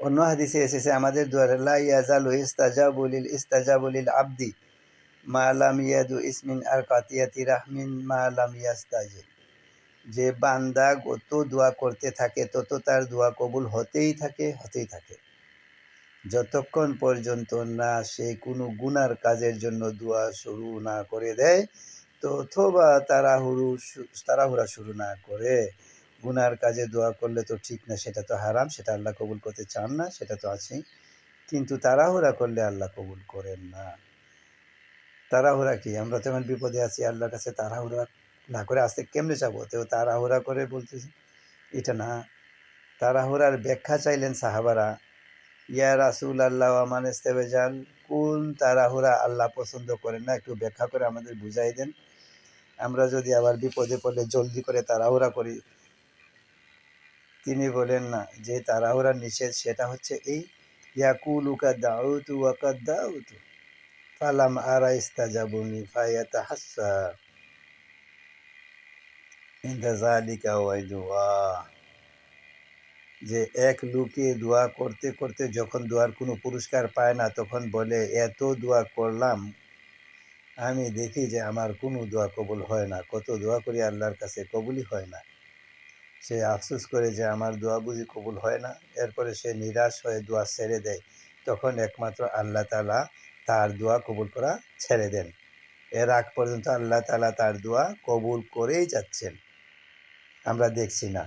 অন্য হাদিসে এসেছে আমাদের দুয়ারে লা ইয়াজালু ইস্তাজাবু লিল আবদি মা লাম ইয়াদু ইসমিন আর কাতিয়াতি রাহমিন মা লাম ইয়াস্তাজিল। যে বান্দা যত দোয়া করতে থাকে তত তার দোয়া কবুল হতেই থাকে, হতেই থাকে, যতক্ষণ পর্যন্ত না সে কোনো গুনার কাজের জন্য দোয়া শুরু না করে দেয়, তো অথবা তাড়াহুড়া শুরু না করে। গুনার কাজে দোয়া করলে তো ঠিক না, সেটা তো হারাম, সেটা আল্লাহ কবুল করতে চান না, সেটা তো আছেই। কিন্তু তাড়াহুড়া করলে আল্লাহ কবুল করেন না। তাড়াহুড়া কি, আমরা তো এখন বিপদে আছি, আল্লাহর কাছে তাড়াহুড়া না করে আসতে কেমনে যাবো? তো তাড়াহুড়া করে বলতেছি এটা না। তাড়াহুড়ার ব্যাখ্যা চাইলেন সাহাবারা, ইয়া রাসূল আল্লাহ আমান ইস্তেবেজাল, কোন তাড়াহুড়া আল্লাহ পছন্দ করেন না, একটু ব্যাখ্যা করে আমাদের বুঝাই দেন। আমরা যদি আবার বিপদে পড়লে জলদি করে তাড়াহুড়া করি। তিনি বলেন না, যে তাড়াহুড়ার নিষেধ সেটা হচ্ছে এই, ইয়াকুলু কাদ দাউতু ওয়া কাদ দাউতু ফালাম আরা ইস্তাজাবুনি ফায়াতাহাসসা ইনদা যালিকা ওয়াইদুয়া। যে এক লোকে দোয়া করতে করতে যখন দোয়ার কোনো পুরস্কার পায় না, তখন বলে এত দোয়া করলাম, আমি দেখি যে আমার কোনো দোয়া কবুল হয় না, কত দোয়া করি আল্লাহর কাছে কবুলই হয় না। সে আফসোস করে যে আমার দোয়া বুঝি কবুল হয় না, এরপরে সে নিরাশ হয়ে দোয়া ছেড়ে দেয়। তখন একমাত্র আল্লাহ তাআলা তার দোয়া কবুল করা ছেড়ে দেন। এর আগ পর্যন্ত আল্লাহ তাআলা তার দোয়া কবুল করেই যাচ্ছেন, আমরা দেখছি না।